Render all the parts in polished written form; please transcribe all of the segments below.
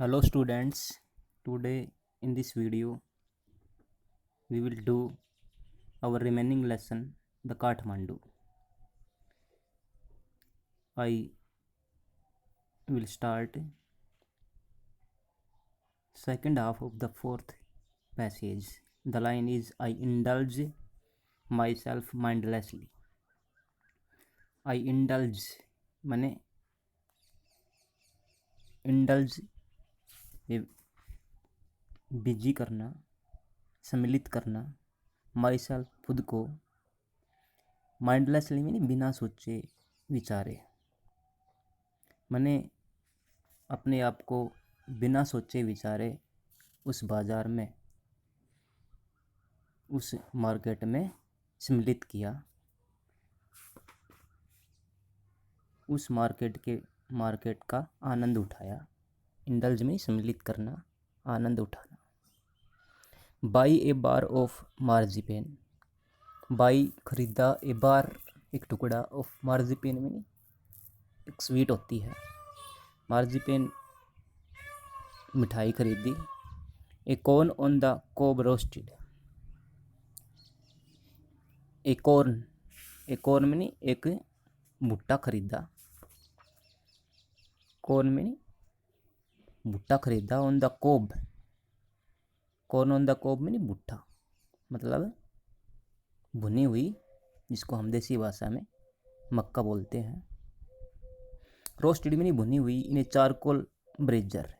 Hello students, today in this video we will do our remaining lesson, the Kathmandu. I will start second half of the fourth passage. The line is, I indulge myself mindlessly. I indulge माने indulge ये busy करना, सम्मिलित करना, my self खुद को, mindlessly माने बिना सोचे विचारे, माने अपने आप को बिना सोचे विचारे उस बाज़ार में, उस मार्केट में सम्मिलित किया, उस मार्केट का आनंद उठाया। इंडल्ज में सम्मिलित करना, आनंद उठाना। Buy a bar of marzipan, buy खरीदा, ए बार एक टुकड़ा, ऑफ मार्जिपेन में एक स्वीट होती है, मार्जिपेन मिठाई खरीदी। A corn on the cob roasted, a corn में एक भुट्टा खरीदा, कॉर्न में भुट्टा खरीदा। On the cob, corn on the cob में भुट्टा मतलब भुनी हुई, जिसको हम देसी भाषा में मक्का बोलते हैं। रोस्टेड में भुनी हुई। इन्हें चारकोल ब्रेजर,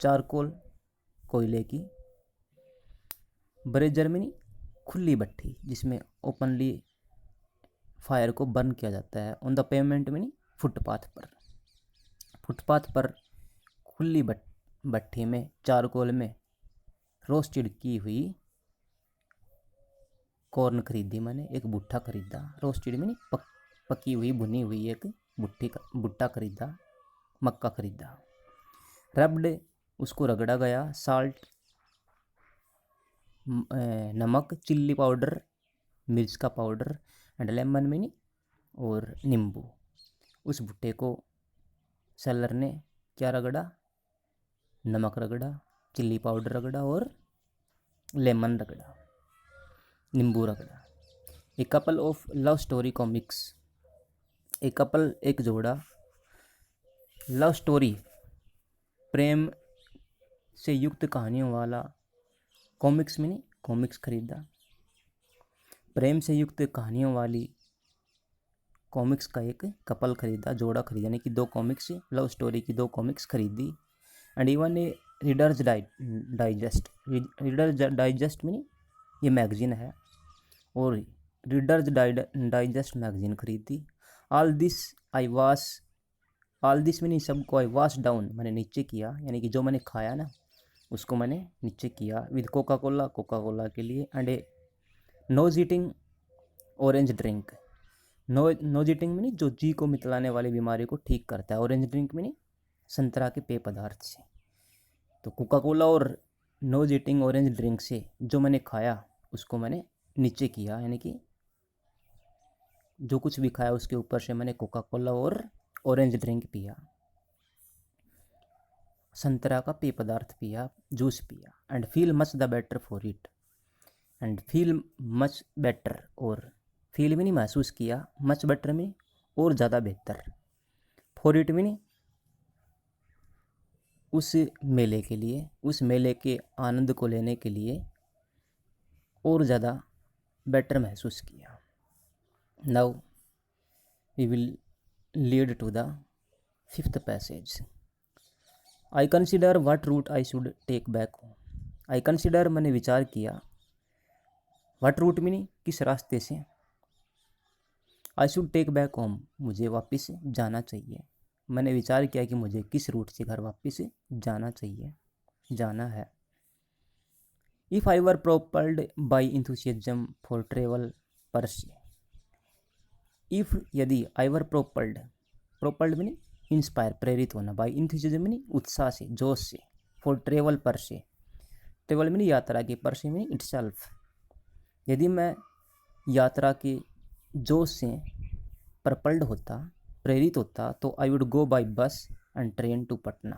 चारकोल कोयले की, ब्रेजर में खुली भट्टी जिसमें ओपनली फायर को बर्न किया जाता है। ऑन द पेमेंट में फुटपाथ पर, फुटपाथ पर खुली भट्टी में चारकोल में रोस्टेड की हुई कॉर्न खरीदी, मैंने एक भुट्टा खरीदा। रोस्टेड में पकी हुई भुनी हुई एक भुट्टा खरीदा, मक्का खरीदा। रब्ड उसको रगड़ा गया। साल्ट नमक, चिल्ली पाउडर मिर्च का पाउडर, एंड लेमन में और नींबू। उस भुट्टे को सेलर ने क्या रगड़ा? नमक रगड़ा, चिल्ली पाउडर रगड़ा और लेमन रगड़ा, नींबू रगड़ा। A couple of love story comics, a couple एक जोड़ा, लव स्टोरी प्रेम से युक्त कहानियों वाला, कॉमिक्स में कॉमिक्स खरीदा। प्रेम से युक्त कहानियों वाली कॉमिक्स का एक कपल खरीदा, जोड़ा खरीदा, यानी कि दो कॉमिक्स, लव स्टोरी की दो कॉमिक्स खरीदी। And even a readers digest, readers digest में ये मैगजीन है, और रीडर्स डाइजेस्ट मैगजीन खरीदी। ऑल दिस मैंने सबको आई वॉश डाउन मैंने नीचे किया, यानी कि जो मैंने खाया ना उसको मैंने नीचे किया। विद कोका कोला के लिए। And a nose eating orange drink, nose eating में जो जी को मितलाने वाली बीमारी को ठीक करता है। ऑरेंज ड्रिंक में संतरा के पेय पदार्थ से। तो कोका कोला और नोज ईटिंग ऑरेंज ड्रिंक से जो मैंने खाया उसको मैंने नीचे किया, यानी कि जो कुछ भी खाया उसके ऊपर से मैंने कोका कोला और ऑरेंज ड्रिंक पिया, संतरा का पेय पदार्थ पिया, जूस पिया। And feel much the better for it, and feel much better, और फील में महसूस किया, मच बेटर में और ज़्यादा बेहतर, फॉर इट में उस मेले के लिए, उस मेले के आनंद को लेने के लिए और ज़्यादा बेटर महसूस किया। Now we will lead to the fifth passage. I consider what route I should take back home, I consider मैंने विचार किया, व्हाट रूट मीनिंग किस रास्ते से, I should take back home मुझे वापस जाना चाहिए। मैंने विचार किया कि मुझे किस रूट से घर वापस जाना चाहिए, जाना है। If I were propelled by enthusiasm for travel per se, if यदि आई वर प्रोपल्ड मीनिंग इंस्पायर प्रेरित होना, बाई इंथुसियाज्म मीनिंग उत्साह से, जोश से, फॉर ट्रेवल पर से, ट्रेवल मीनिंग यात्रा के, पर से मीनिंग इटसेल्फ। यदि मैं यात्रा के जोश से प्रपल्ड होता, प्रेरित होता, तो I would go by bus and train to Patna,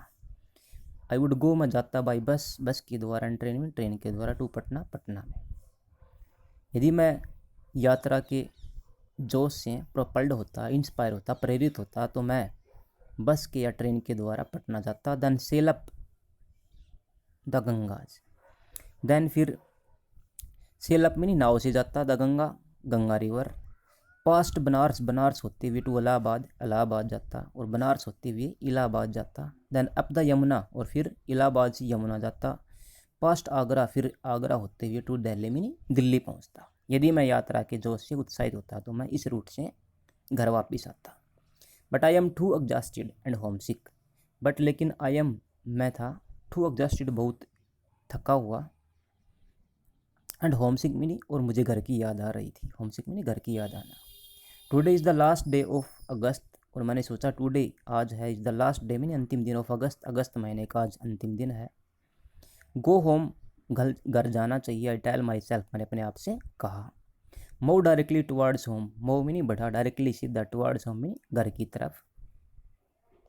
I would go, मैं जाता बाई बस, बस के द्वारा, एंड ट्रेन में, ट्रेन के द्वारा, टू पटना, पटना में। यदि मैं यात्रा के जोश से प्रोपल्ड होता, इंस्पायर होता, प्रेरित होता, तो मैं बस के या ट्रेन के द्वारा पटना जाता। Then sail up the Ganges, then फिर सेल अप में नाव से जाता, the Ganga, Ganga river, past Banaras, Banaras होते हुए टू इलाहाबाद, इलाहाबाद जाता, और बनारस होते हुए इलाहाबाद जाता। देन अप द यमुना, और फिर इलाहाबाद से यमुना जाता, पास्ट आगरा, फिर आगरा होते हुए टू दिल्ली में दिल्ली पहुंचता। यदि मैं यात्रा के जोश से उत्साहित होता तो मैं इस रूट से घर वापस आता। But I am too exhausted and homesick, but लेकिन आई एम, मैं था, टू एग्जॉस्टेड, बहुत थका हुआ, एंड होम सिक मिनी, और मुझे घर की याद आ रही थी। होम सिक मिनी घर की याद आना। Today is the last day of अगस्त, और मैंने सोचा टुडे, आज है, is the last day mini अंतिम दिन ऑफ अगस्त, अगस्त महीने का आज अंतिम दिन है। गो होम, घर जाना चाहिए। आई टेल माई सेल्फ, मैंने अपने आप से कहा। Move directly towards home, move mini बढ़ा, डायरेक्टली सीधा, टुवर्ड्स होम मिनी घर की तरफ,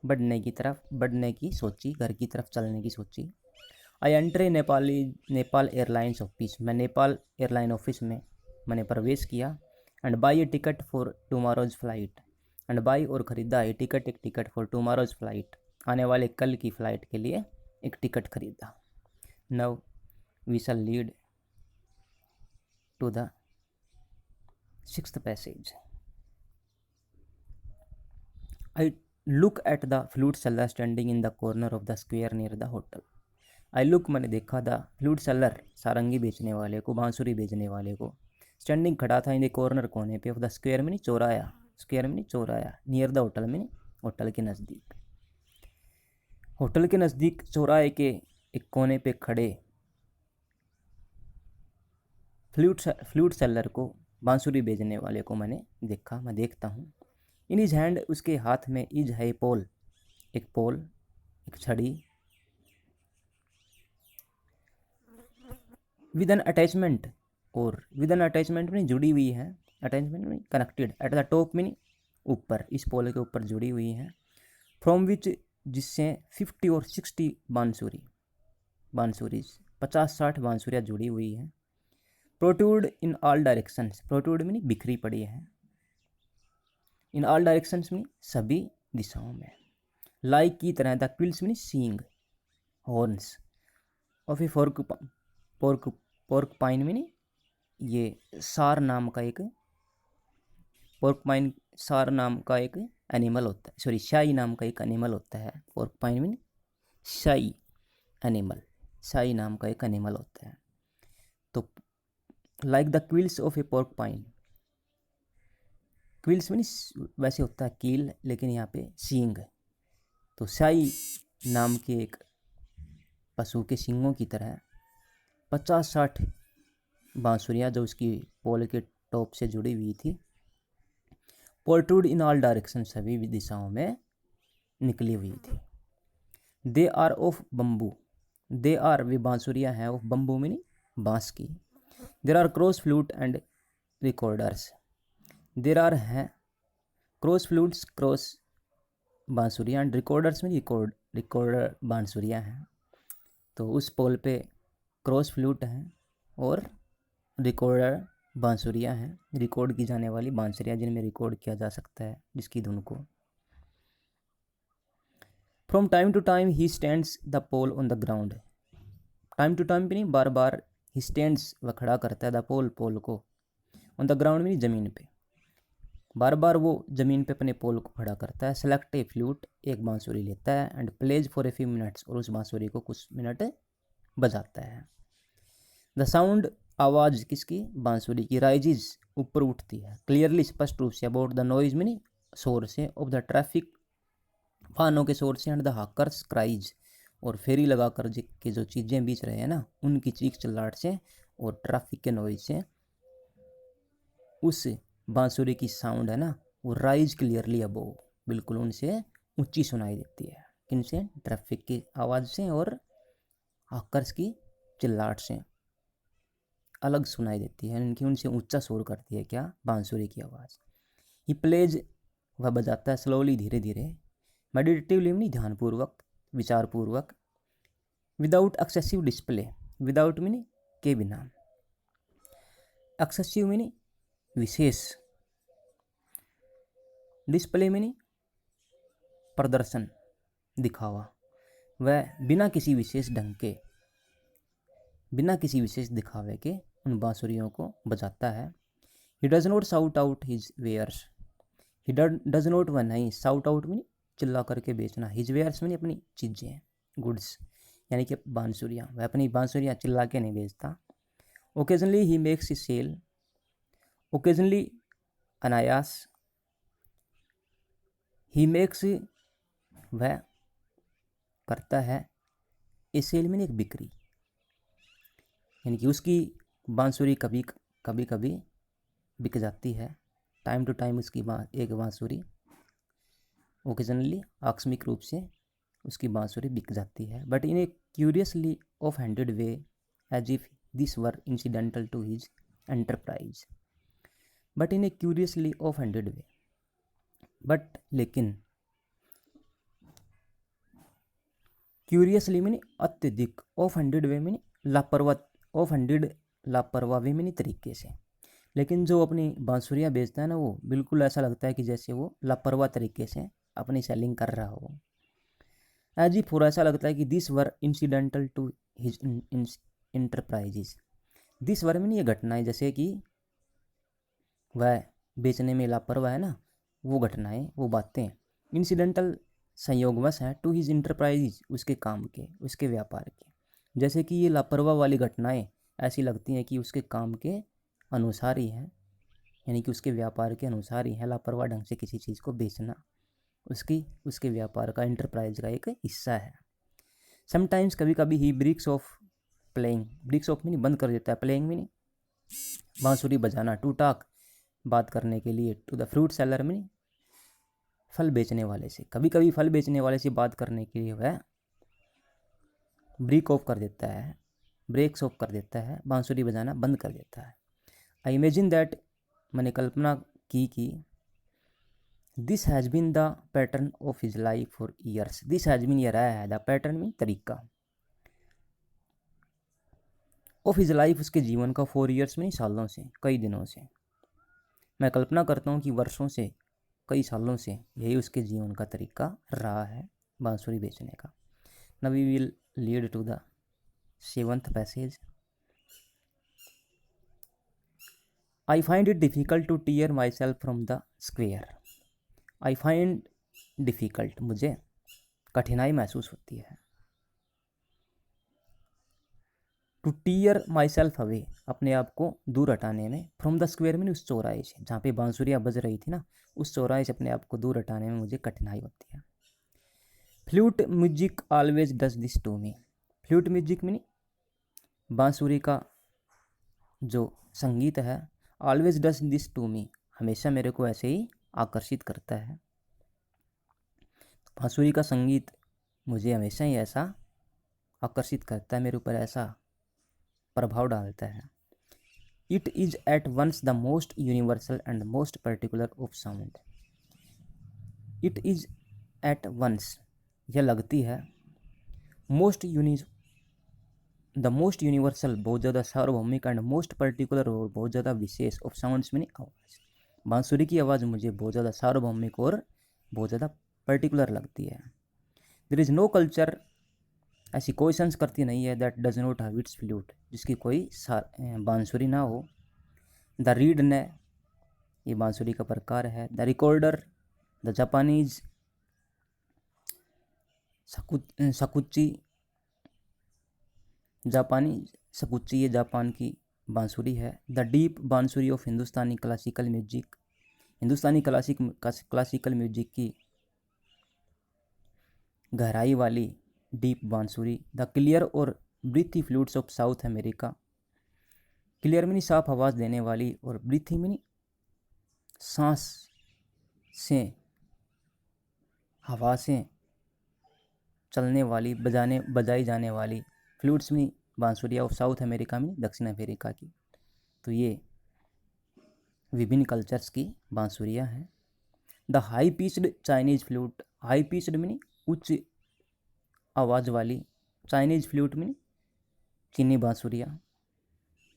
बढ़ने की तरफ, बढ़ने की सोची, घर की तरफ चलने की सोची। आई एंट्री नेपाल एयरलाइंस ऑफिस, मैं नेपाल एयरलाइन ऑफिस में मैंने प्रवेश किया। And by A ticket for tomorrow's flight, and by, और ख़रीदा, ए टिकट, एक टिकट, फॉर टुमारोज फ्लाइट, आने वाले कल की फ़्लाइट के लिए एक टिकट खरीदा। Now we shall lead to the 6th passage. I look at the flute seller standing in the corner of the square near the hotel. I look, मैंने देखा, द फ्लूट सेलर, सारंगी बेचने वाले को, बांसुरी बेचने वाले को, स्टैंडिंग खड़ा था, इन द कॉर्नर, कोने पे, ऑफ द स्क्वेयर में चौराया, स्क्वेयर में चौराया, नियर द होटल में, होटल के नज़दीक, होटल के नज़दीक चौराहे के एक कोने पे खड़े फ्लूट सेलर को, बांसुरी बेचने वाले को मैंने देखा, मैं देखता हूँ। इन इज हैंड, उसके हाथ में, इज है पोल, एक पोल, एक छड़ी, विद एन अटैचमेंट, और विद एन अटैचमेंट में जुड़ी हुई है, अटैचमेंट में कनेक्टेड, एट द टॉप में ऊपर, इस पोल के ऊपर जुड़ी हुई है। फ्रॉम विच, जिससे 50 और 60 बांसुरीज 50-60 बांसुरियाँ जुड़ी हुई हैं। Protrude in all directions, protrude में बिखरी पड़ी है, इन ऑल डायरेक्शंस में सभी दिशाओं में। लाइक की तरह, द क्विल्स में सींग, हॉर्न्स ऑफ ए पोर्कपाइन में ये सार नाम का एक, पोर्कपाइन सार नाम का एक एनिमल होता है, सॉरी शाई नाम का एक एनिमल होता है। पोर्कपाइन में शाई एनिमल, शाई नाम का एक एनिमल होता है। तो like the quills of a porcupine, quills में वैसे होता है कील, लेकिन यहाँ पे सींग, तो शाई नाम के एक पशु के सींगों की तरह 50-60 बांसुरियाँ जो उसकी पोल के टॉप से जुड़ी हुई थी, पोर्ट्रूड इन ऑल डायरेक्शन, सभी दिशाओं में निकली हुई थी। They are of bamboo, they are, वे बांसुरियाँ हैं, ऑफ बम्बू में बांस की। There are cross flute and recorders, there are हैं क्रॉस फ्लूट्स, क्रॉस बांसुरियाँ, एंड रिकॉर्डर्स में रिकॉर्डर बांसुरियाँ हैं। तो उस पोल पे क्रॉस फ्लूट हैं और रिकॉर्डर बांसुरियाँ हैं, रिकॉर्ड की जाने वाली बांसुरियाँ जिनमें रिकॉर्ड किया जा सकता है जिसकी धुन को। From time to time he stands the pole on the ground, time to time भी नहीं, बार बार, ही स्टैंड्स, वह खड़ा करता है, द पोल, पोल को, ऑन द ग्राउंड में, ज़मीन पे, बार बार वो ज़मीन पे अपने पोल को खड़ा करता है। सेलेक्ट ए फ्लूट, एक बांसुरी लेता है, and plays for a few minutes, और उस बांसुरी को कुछ मिनट बजाता है। द साउंड, आवाज़ किसकी, बांसुरी की, राइजिज, ऊपर उठती है, क्लियरली, स्पष्ट रूप से, अबाउट द नॉइज में, शोर से, ऑफ द ट्रैफिक, वाहनों के शोर से, एंड द हाकर्स क्राइज, और फेरी लगा कर के जो चीज़ें बेच रहे हैं ना उनकी चीख चिल्लाहट से, और ट्रैफिक के नॉइज से, उस बांसुरी की साउंड है ना वो राइज क्लियरली अबोव, बिल्कुल उनसे ऊंची सुनाई देती है। किनसे, ट्रैफिक की आवाज़ से और हाकर्स की चिल्लाहट से अलग सुनाई देती है, इनकी उनसे ऊंचा शोर करती है क्या, बांसुरी की आवाज़। ही प्लेज, वह बजाता है, स्लोली, धीरे धीरे, मेडिटेटिवली, ध्यानपूर्वक, विचारपूर्वक, विदाउट एक्सेसिव डिस्प्ले, विदाउट मीनी के बिना, एक्सेसिव मीनी विशेष, डिस्प्ले मीनी प्रदर्शन दिखावा, वह बिना किसी विशेष ढंग के, बिना किसी विशेष दिखावे के उन बांसुरियों को बजाता है। He does not shout out his wares, he does not, वह नहीं, शाउट आउट मीनी चिल्ला करके बेचना, हिज वेयर्स मीनी अपनी चीज़ें, गुड्स, यानी कि बांसुरियाँ, वह अपनी बांसुरियाँ चिल्ला के नहीं बेचता। Occasionally he makes a sale, occasionally अनायास, ही मेक्स, वह करता है, ए सेल मीनी एक बिक्री, यानी कि उसकी बांसुरी कभी कभी बिक जाती है, टाइम टू टाइम उसकी एक बांसुरी ओकेजनली आकस्मिक रूप से उसकी बांसुरी बिक जाती है। But in a curiously off handed way, as if this were incidental to his enterprise, but in a curiously off handed way, but लेकिन, क्यूरियसली मीनी अत्यधिक, ऑफ हैंडेड वे मीनी लापरवाह, ऑफ हैंडेड लापरवाही मीनी तरीके से, लेकिन जो अपनी बांसुरियाँ बेचता है ना, वो बिल्कुल ऐसा लगता है कि जैसे वो लापरवाह तरीके से अपनी सेलिंग कर रहा हो। एज इफ, ऐसा लगता है कि this were incidental to his enterprises, this were में ये घटनाएं, जैसे कि वह बेचने में लापरवाह है ना, वो घटनाएं, वो बातें इंसिडेंटल संयोगवश है, टू हिज इंटरप्राइजेस, उसके काम के, उसके व्यापार के, जैसे कि ये लापरवाह वाली घटनाएं ऐसी लगती हैं कि उसके काम के अनुसार ही है, यानी कि उसके व्यापार के अनुसार ही है, लापरवाह ढंग से किसी चीज़ को बेचना उसके व्यापार का, इंटरप्राइज का एक हिस्सा है। समटाइम्स, कभी कभी, he breaks off playing, breaks off मीनी बंद कर देता है, प्लेइंग मीनी बांसुरी बजाना, टू टॉक बात करने के लिए, टू द फ्रूट सेलर मीनी फल बेचने वाले से, कभी कभी फल बेचने वाले से बात करने के लिए वह ब्रेक ऑफ कर देता है, ब्रेक्स ऑफ कर देता है, बांसुरी बजाना बंद कर देता है। आई इमेजिन दैट, मैंने कल्पना की कि this has been the pattern of his life for years, this has been, यह रहा है, द पैटर्न में तरीका, ऑफ हिज लाइफ, उसके जीवन का, 4 ईयर्स में, सालों से, कई दिनों से, मैं कल्पना करता हूँ कि वर्षों से, कई सालों से यही उसके जीवन का तरीका रहा है बांसुरी बेचने का। Now we will lead to the 7th passage. I find it difficult to tear myself from the square, I find difficult, मुझे कठिनाई महसूस होती है, to tear myself away, अपने आप को दूर हटाने में, फ्रॉम द स्क्वेयर में, उस चौराहे से जहाँ पे बांसुरियाँ बज रही थी ना, उस चौराहे से अपने आप को दूर हटाने में मुझे कठिनाई होती है। Flute music always does this to me, flute music में बांसुरी का जो संगीत है, always does this to me, हमेशा मेरे को ऐसे ही आकर्षित करता है, बांसुरी का संगीत मुझे हमेशा ही ऐसा आकर्षित करता है, मेरे ऊपर ऐसा प्रभाव डालता है। It is at once the most universal and most particular of sound, it is at once, यह लगती है, द मोस्ट यूनिवर्सल, बहुत ज़्यादा सार्वभौमिक, एंड मोस्ट पर्टिकुलर, और बहुत ज़्यादा विशेष, ऑफ साउंड्स में आवाज़, बांसुरी की आवाज़ मुझे बहुत ज़्यादा सार्वभौमिक और बहुत ज़्यादा पर्टिकुलर लगती है। देयर इज़ नो कल्चर, ऐसी कोई संस्कृति नहीं है, that does not have it's flute, जिसकी कोई बांसुरी ना हो। द रीड ने, ये बांसुरी का प्रकार है। The recorder, the Japanese shakuhachi, जापानी सकुच्ची, ये जापान की बांसुरी है। The deep bansuri of Hindustani classical music, Hindustani classical music की गहराई वाली डीप बांसुरी। द क्लियर और breathy flutes of South America, clear में साफ आवाज़ देने वाली, और ब्रीथी में सांस से, हवा से चलने वाली, बजाई जाने वाली फ्लूट्स में बांसुरिया ऑफ साउथ अमेरिका में, दक्षिण अमेरिका की। तो ये विभिन्न कल्चर्स की बांसुरियाँ हैं। The high pitched Chinese flute, high pitched में उच्च आवाज़ वाली चाइनीज फ्लूट मीनी चीनी बांसुरियाँ,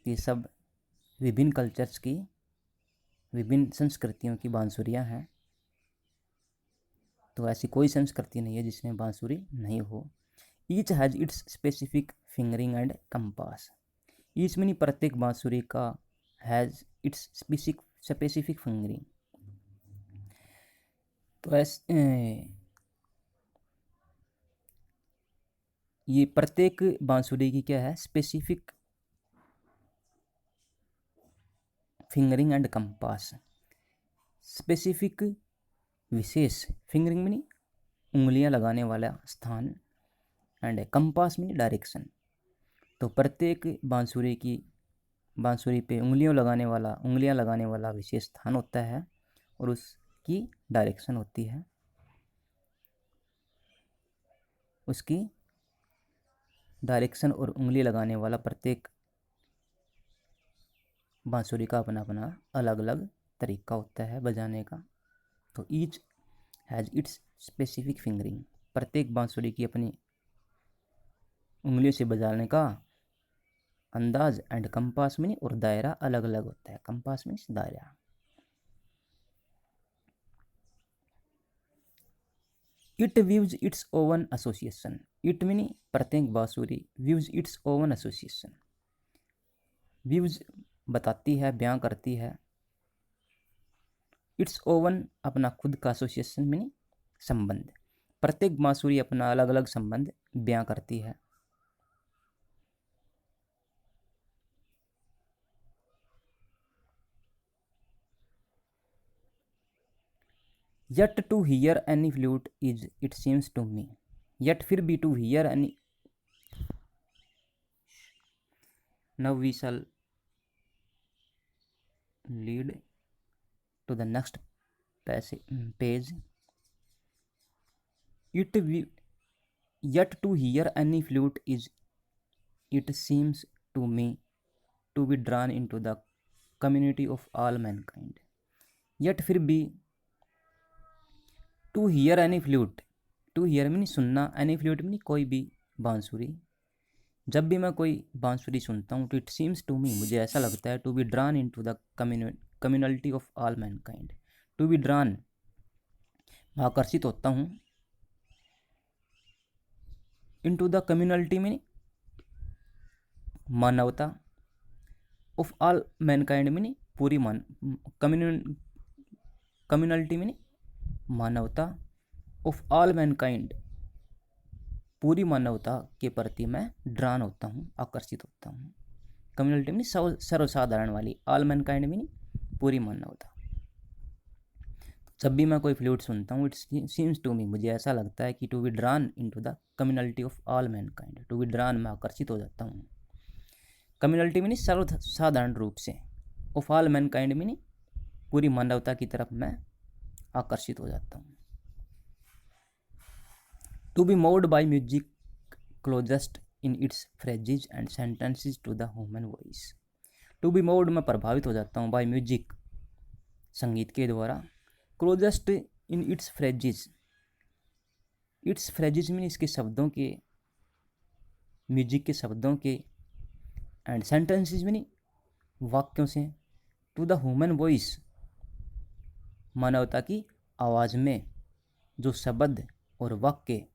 ये सब विभिन्न कल्चर्स की, विभिन्न संस्कृतियों की बांसुरियाँ हैं। तो ऐसी कोई संस्कृति नहीं है जिसमें बांसुरी नहीं हो। Each has its specific fingering and compass. Each मीनी प्रत्येक बांसुरी का, हैज़ इट्स स्पेसिफिक फिंगरिंग, तो ये प्रत्येक बांसुरी की क्या है, specific fingering and compass. Specific विशेष, फिंगरिंग में उंगलियां लगाने वाला स्थान, एंड कंपास में डायरेक्शन। तो प्रत्येक बांसुरी पे उंगलियां लगाने वाला विशेष स्थान होता है और उसकी डायरेक्शन होती है, उसकी डायरेक्शन और उंगली लगाने वाला प्रत्येक बांसुरी का अपना अपना अलग अलग तरीका होता है बजाने का। तो each has its specific fingering, प्रत्येक बांसुरी की अपनी उंगलियों से बजाने का अंदाज, एंड कंपास में और दायरा अलग अलग होता है। कंपास मीन्स दायरा। It views it's oven association. It मीनी प्रत्येक बांसुरी, views it's oven association, views बताती है, बयां करती है, इट्स ओवन अपना खुद का, एसोसिएशन मीनी संबंध। प्रत्येक बांसुरी अपना अलग अलग संबंध बयां करती है। Yet to hear any flute is, it seems to me, yet फिर भी to hear any, now we shall lead to the next page. Yet to hear any flute is, it seems to me to be drawn into the community of all mankind. Yet फिर भी to hear any flute, to hear meaning सुनना, any flute मीनी कोई भी बांसुरी। जब भी मैं कोई बांसुरी सुनता हूँ तो इट सीम्स टू मी, मुझे ऐसा लगता है, to be drawn into the communality of all mankind. To be drawn, मैं आकर्षित होता हूँ, इन टू द कम्युनलिटी मीनी मानवता, ऑफ ऑल मैनकाइंड मीनी पूरी कम्युनलिटी मीनी मानवता, ऑफ ऑल मैनकाइंड पूरी मानवता के प्रति मैं ड्रान होता हूँ, आकर्षित होता हूँ। कम्युनलिटी में सर्वसाधारण वाली, ऑल मैनकाइंड में पूरी मानवता। जब भी मैं कोई फ्लूट सुनता हूँ, इट सीम्स टू मी, मुझे ऐसा लगता है कि to be drawn into the communality of all mankind, to be drawn मैं आकर्षित हो जाता हूँ। कम्युनलिटी में सर्वसाधारण रूप से, ऑफ ऑल मैनकाइंड में पूरी मानवता की तरफ मैं आकर्षित हो जाता हूँ। To be moved by music closest in its phrases and sentences to the human voice. To be moved, मैं प्रभावित हो जाता हूँ, बाय म्यूजिक, संगीत के द्वारा, closest in its phrases, it's phrases mean इसके शब्दों के, म्यूजिक के शब्दों के, एंड सेंटेंसेस मीन वाक्यों से, टू द ह्यूमन वॉइस मानवता की आवाज़ में जो शब्द और वाक्य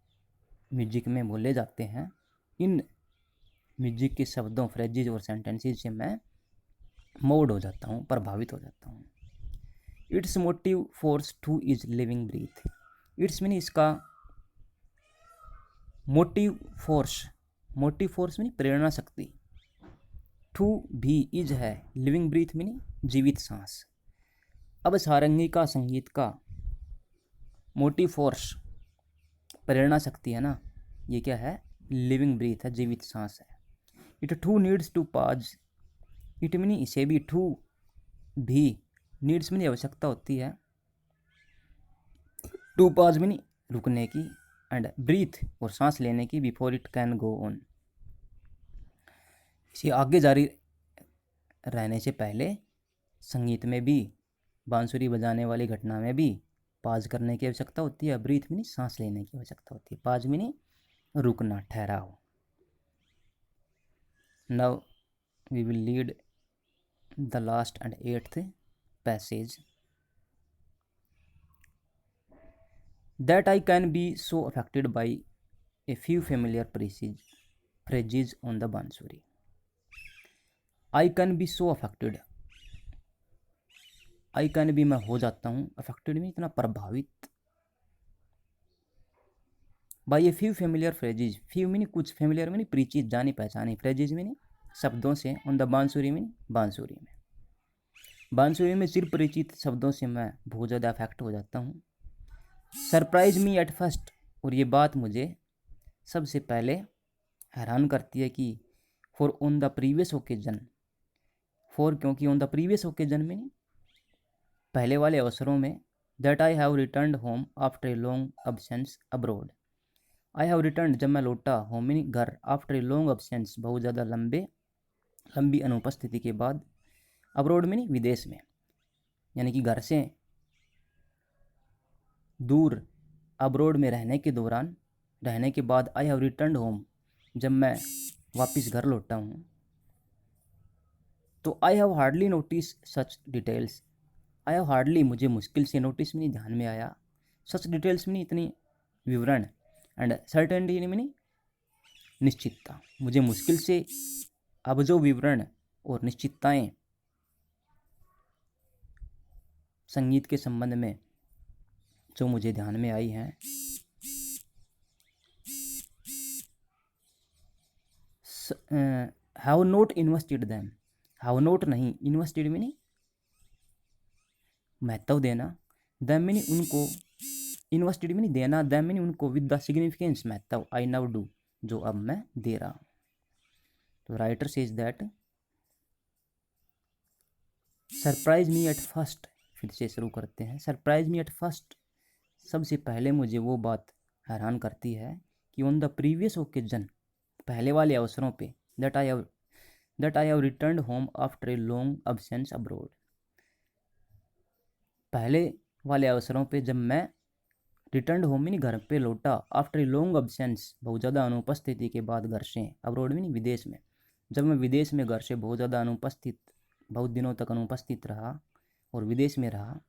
म्यूजिक में बोले जाते हैं, इन म्यूजिक के शब्दों, फ्रेजेज और सेंटेंसेस से मैं मूव्ड हो जाता हूँ, प्रभावित हो जाता हूँ। Its motive force to is living breath. Its mean इसका motive force, motive force mean प्रेरणा शक्ति, टू भी इज है, लिविंग ब्रीथ मीन जीवित सांस। अब सारंगी का संगीत का मोटिव फोर्स प्रेरणा शक्ति है ना, ये क्या है, लिविंग ब्रीथ है, जीवित सांस है। इट टू नीड्स टू पाज, इट मीनी इसे भी, टू भी, नीड्स मीनी आवश्यकता होती है, टू पाज मीनी रुकने की, एंड ब्रीथ और सांस लेने की, before it can go on, इसे आगे जारी रहने से पहले संगीत में भी, बांसुरी बजाने वाली घटना में भी पाज करने की आवश्यकता होती है, ब्रीथ मीनी सांस लेने की आवश्यकता होती है, पाज मीनी रुकना, ठहराव। Now we will lead the last and 8th passage. That I can be so affected by a few familiar phrases on the bansuri. I can be so affected. I can be मैं हो जाता हूँ, affected में इतना प्रभावित, by a few familiar phrases. few मीनी कुछ, familiar मीनी परिचित, जानी पहचानी, phrases मीनी शब्दों से, on the बांसुरी मीनी बांसुरी में, बांसुरी में सिर्फ परिचित शब्दों से मैं बहुत ज़्यादा अफेक्ट हो जाता हूँ. सरप्राइज मी एट फर्स्ट, और ये बात मुझे सबसे पहले हैरान करती है कि for on the previous occasion, for क्योंकि ऑन द प्रीवियस ओकेजन में पहले वाले अवसरों में, that I have return home after a long absence abroad. I have return जब मैं लौटा, होम मीनी घर, आफ्टर ए लॉन्ग अब्सेंस बहुत ज़्यादा लंबी अनुपस्थिति के बाद, अब्रोड मीनी विदेश में, यानी कि घर से दूर, अब्रोड में रहने के बाद, आई हैव रिटर्न होम जब मैं वापस घर लौटा हूँ. तो I have hardly notice such details, I have hardly मुझे मुश्किल से, नोटिस में ध्यान में आया, सच डिटेल्स में इतनी विवरण, एंड सर्टेनिटी में निश्चितता, मुझे मुश्किल से अब जो विवरण और निश्चितताएं संगीत के संबंध में जो मुझे ध्यान में आई हैं, have not invested them, have not नहीं, इन्वेस्टेड में नहीं महत्व देना, दैम में नहीं उनको, इन्वेस्टेड में नहीं देना, दैम में नहीं उनको, विद द सिग्निफिकेंस महत्व, आई नाउ डू जो अब मैं दे रहा हूँ. तो writer says that surprise me at first, फिर से शुरू करते हैं. सरप्राइज मी एट फर्स्ट, सबसे पहले मुझे वो बात हैरान करती है कि ऑन द प्रीवियस ओकेजन, पहले वाले अवसरों पे, that I have return home after a long absence abroad, पहले वाले अवसरों पे जब मैं रिटर्न होम में घर पे लौटा, आफ्टर ए लॉन्ग अब्सेंस बहुत ज़्यादा अनुपस्थिति के बाद घर से, अब्रोड में नहीं विदेश में, जब मैं विदेश में घर से बहुत ज़्यादा अनुपस्थित, बहुत दिनों तक अनुपस्थित रहा और विदेश में रहा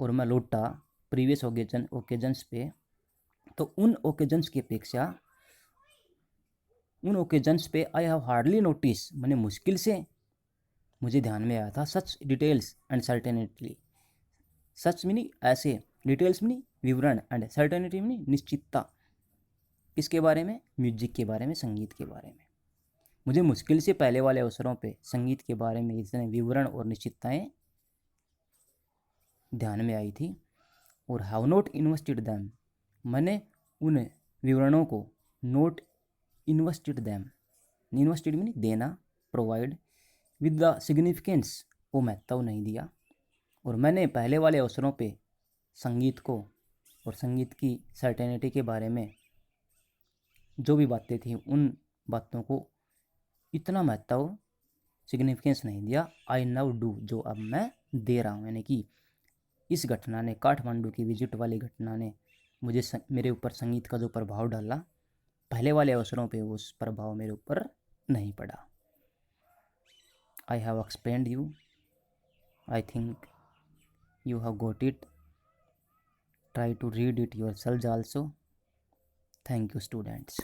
और मैं लौटा प्रीवियस ओकेजन्स पे, तो उन ओकेजन्स की अपेक्षा, उन ओकेजन्स पे आई हैव हार्डली नोटिस, मैंने मुश्किल से मुझे ध्यान में आया था, सच डिटेल्स एंड सर्टेनिटी, सच मीनी ऐसे, डिटेल्स मीनी विवरण, एंड सर्टेनिटी मीनी निश्चितता, किसके बारे में, म्यूजिक के बारे में, संगीत के बारे में. मुझे मुश्किल से पहले वाले अवसरों पे संगीत के बारे में इतने विवरण और निश्चितताएं ध्यान में आई थी. और हैव नॉट इन्वेस्टेड दैम, मैंने उन विवरणों को नोट इन्वेस्टेड दैम, इन्वेस्टेड मीनी देना, प्रोवाइड, विद द सिग्निफिकेंस वो महत्व नहीं दिया, और मैंने पहले वाले अवसरों पे संगीत को और संगीत की सर्टेनिटी के बारे में जो भी बातें थी उन बातों को इतना महत्व, सिग्निफिकेंस नहीं दिया. आई नाउ डू जो अब मैं दे रहा हूँ, यानी कि इस घटना ने, काठमांडू की विजिट वाली घटना ने मुझे मेरे ऊपर संगीत का जो प्रभाव डाला, पहले वाले अवसरों पे उस प्रभाव मेरे ऊपर नहीं पड़ा. I have explained you, I think you have got it. Try to read it yourselves also. Thank you, students.